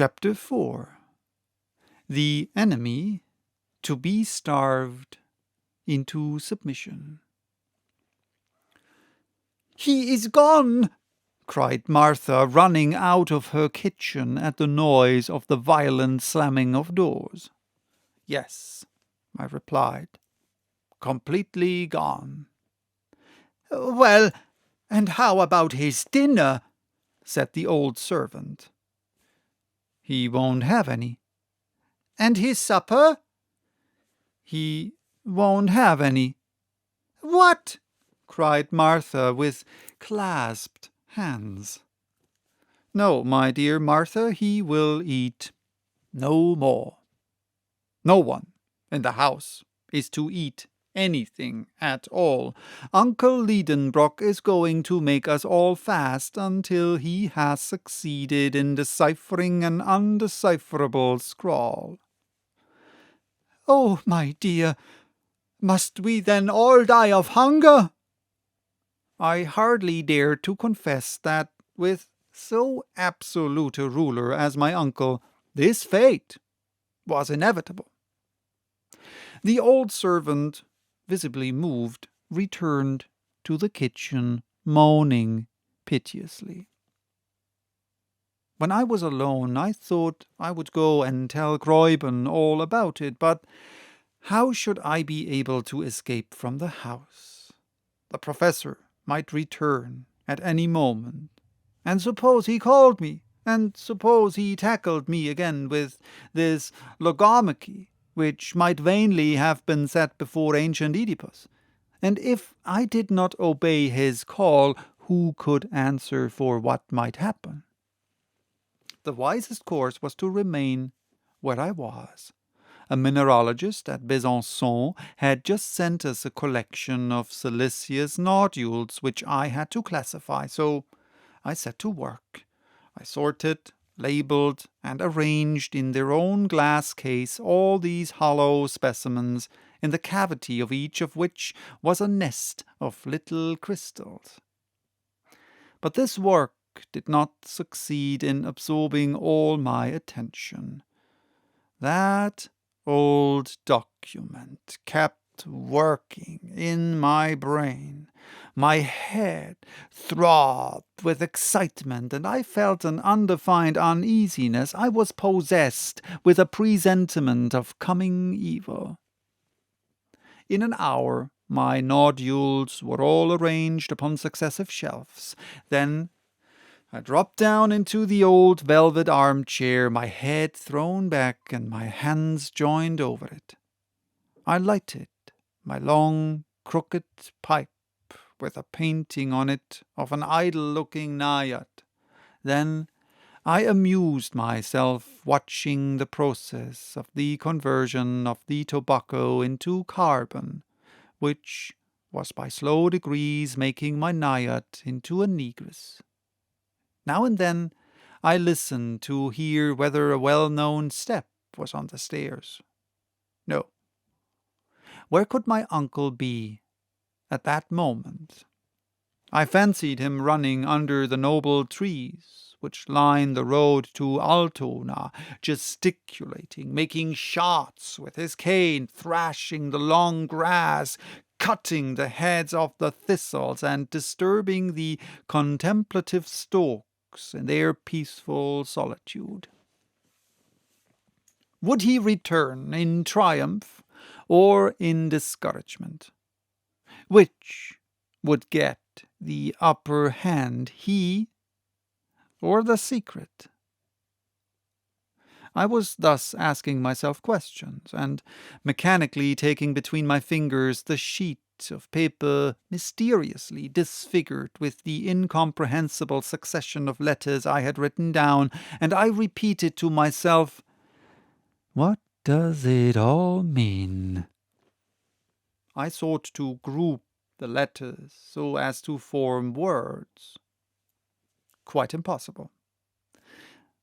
Chapter 4. The enemy to be starved into submission. "He is gone!" cried Martha, running out of her kitchen at the noise of the violent slamming of doors. "Yes," I replied, "completely gone." "Well, and how about his dinner?" said the old servant. "He won't have any." "And his supper?" "He won't have any." "What?" cried Martha with clasped hands. "No, my dear Martha, he will eat no more. No one in the house is to eat anything at all. Uncle Liedenbrock is going to make us all fast until he has succeeded in deciphering an undecipherable scrawl." "Oh, my dear, must we then all die of hunger?" I hardly dared to confess that, with so absolute a ruler as my uncle, this fate was inevitable. The old servant, visibly moved, returned to the kitchen, moaning piteously. When I was alone, I thought I would go and tell Gräuben all about it, but how should I be able to escape from the house? The professor might return at any moment, and suppose he called me, and suppose he tackled me again with this logomachy, which might vainly have been set before ancient Oedipus, and if I did not obey his call, who could answer for what might happen? The wisest course was to remain where I was. A mineralogist at Besançon had just sent us a collection of siliceous nodules which I had to classify, so I set to work. I sorted, labelled, and arranged in their own glass case all these hollow specimens, in the cavity of each of which was a nest of little crystals. But this work did not succeed in absorbing all my attention. That old document kept working in my brain. My head throbbed with excitement, and I felt an undefined uneasiness. I was possessed with a presentiment of coming evil. In an hour, my nodules were all arranged upon successive shelves. Then I dropped down into the old velvet armchair, my head thrown back and my hands joined over it. I lighted my long, crooked pipe with a painting on it of an idle-looking naiad. Then I amused myself watching the process of the conversion of the tobacco into carbon, which was by slow degrees making my naiad into a negress. Now and then I listened to hear whether a well-known step was on the stairs. No. Where could my uncle be at that moment? I fancied him running under the noble trees which line the road to Altona, gesticulating, making shots with his cane, thrashing the long grass, cutting the heads of the thistles, and disturbing the contemplative storks in their peaceful solitude. Would he return in triumph or in discouragement? Which would get the upper hand, he or the secret? I was thus asking myself questions, and mechanically taking between my fingers the sheet of paper mysteriously disfigured with the incomprehensible succession of letters I had written down, and I repeated to myself, "What does it all mean?" I sought to group the letters so as to form words. Quite impossible.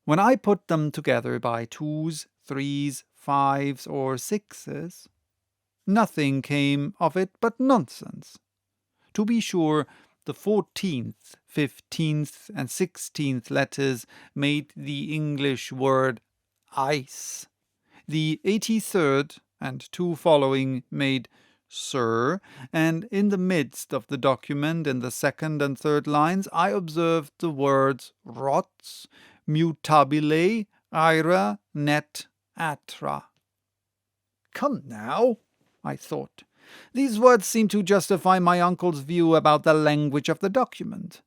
When I put them together by 2s, 3s, 5s, or 6s, nothing came of it but nonsense. To be sure, The 14th, 15th, and 16th letters made the English word ice. The 83rd and 2 following made sir, and in the midst of the document, in the 2nd and 3rd lines, I observed the words rots, mutabile, ira, net, atra. Come now, I thought. These words seem to justify my uncle's view about the language of the document.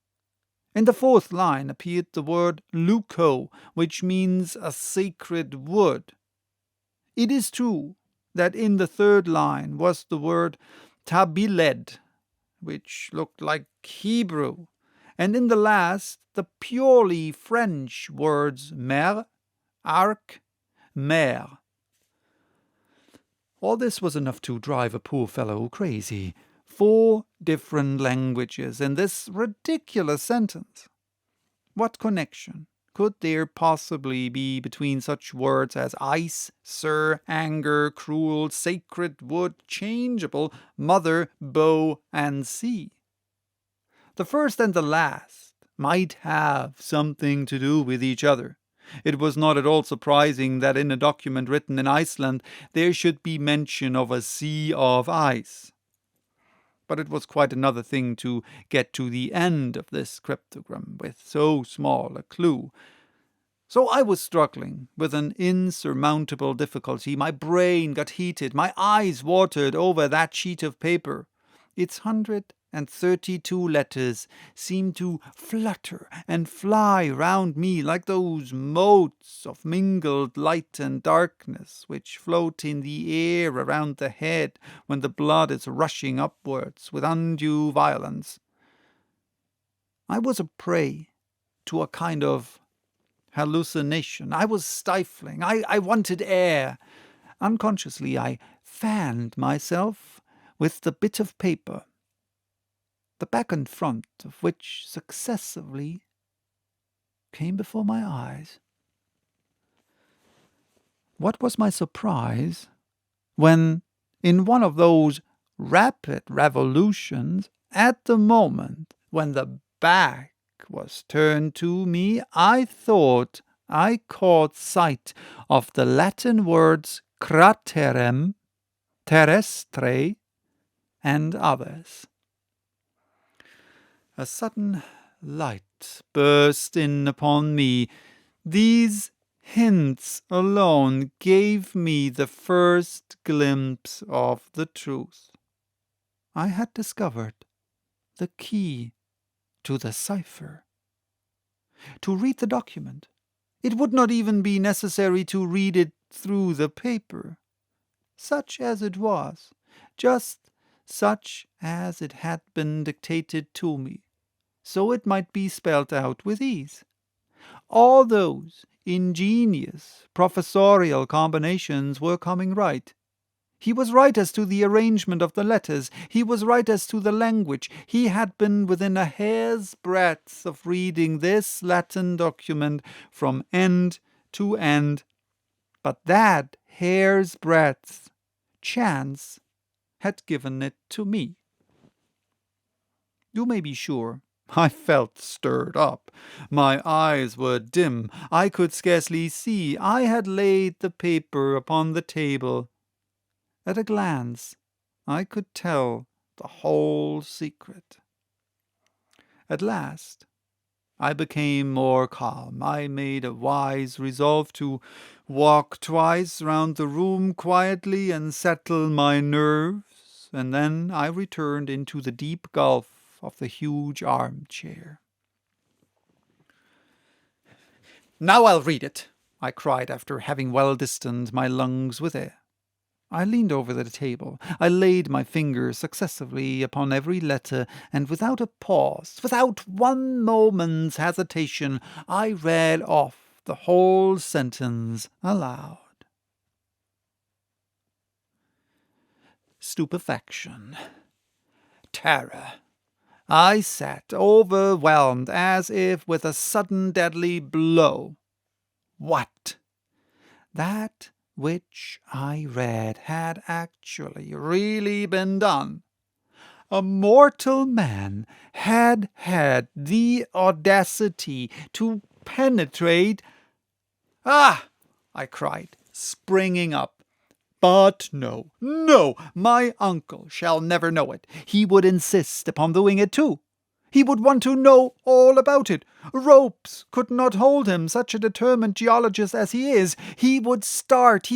In the 4th line appeared the word luco, which means a sacred wood. It is true that in the 3rd line was the word tabiled, which looked like Hebrew, and in the last the purely French words mer, arc, mer. All this was enough to drive a poor fellow crazy. 4 different languages in this ridiculous sentence. What connection could there possibly be between such words as ice, sir, anger, cruel, sacred, wood, changeable, mother, bow, and sea? The first and the last might have something to do with each other. It was not at all surprising that in a document written in Iceland there should be mention of a sea of ice. But it was quite another thing to get to the end of this cryptogram with so small a clue. So I was struggling with an insurmountable difficulty. My brain got heated. My eyes watered over that sheet of paper. Its 132 letters seemed to flutter and fly round me like those motes of mingled light and darkness which float in the air around the head when the blood is rushing upwards with undue violence. I was a prey to a kind of hallucination. I was stifling. I wanted air. Unconsciously, I fanned myself with the bit of paper, the back and front of which successively came before my eyes. What was my surprise when, in one of those rapid revolutions, at the moment when the back was turned to me, I thought I caught sight of the Latin words craterem, terrestre, and others. A sudden light burst in upon me. These hints alone gave me the first glimpse of the truth. I had discovered the key to the cipher. To read the document, it would not even be necessary to read it through the paper. Such as it was, just such as it had been dictated to me, so it might be spelt out with ease. All those ingenious professorial combinations were coming right. He was right as to the arrangement of the letters. He was right as to the language. He had been within a hair's breadth of reading this Latin document from end to end. But that hair's breadth, chance had given it to me. You may be sure I felt stirred up. My eyes were dim. I could scarcely see. I had laid the paper upon the table. At a glance, I could tell the whole secret. At last, I became more calm. I made a wise resolve to walk twice round the room quietly and settle my nerves, and then I returned into the deep gulf of the huge armchair. "Now I'll read it," I cried after having well distanced my lungs with air. I leaned over the table. I laid my fingers successively upon every letter, and without a pause, without one moment's hesitation, I read off the whole sentence aloud. Stupefaction. Terror. I sat overwhelmed as if with a sudden deadly blow. What? That which I read had actually really been done. a mortal man had had the audacity to penetrate— "Ah!" I cried, springing up. "But no, no, my uncle shall never know it. He would insist upon doing it too. He would want to know all about it. Ropes could not hold him, such a determined geologist as he is. He would start,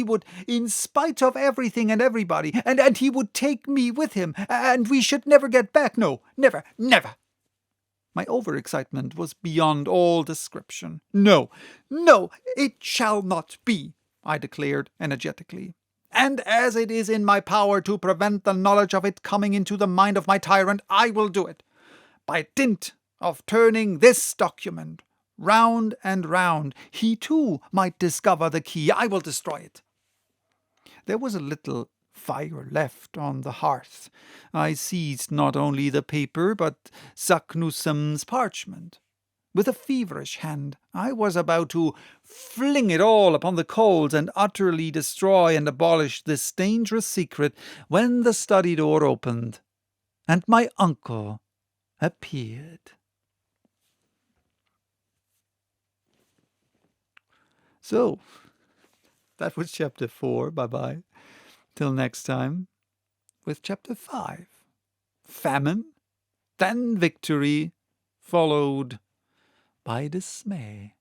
in spite of everything and everybody, and he would take me with him, and we should never get back. No, never, never." My overexcitement was beyond all description. "No, no, it shall not be," I declared energetically. "And as it is in my power to prevent the knowledge of it coming into the mind of my tyrant, I will do it. By dint of turning this document round and round, he too might discover the key. I will destroy it." There was a little fire left on the hearth. I seized not only the paper, but Saknussemm's parchment. With a feverish hand, I was about to fling it all upon the coals and utterly destroy and abolish this dangerous secret, when the study door opened, and my uncle appeared. So, that was chapter 4. Bye-bye. Till next time, with chapter 5. Famine, then victory, followed by dismay.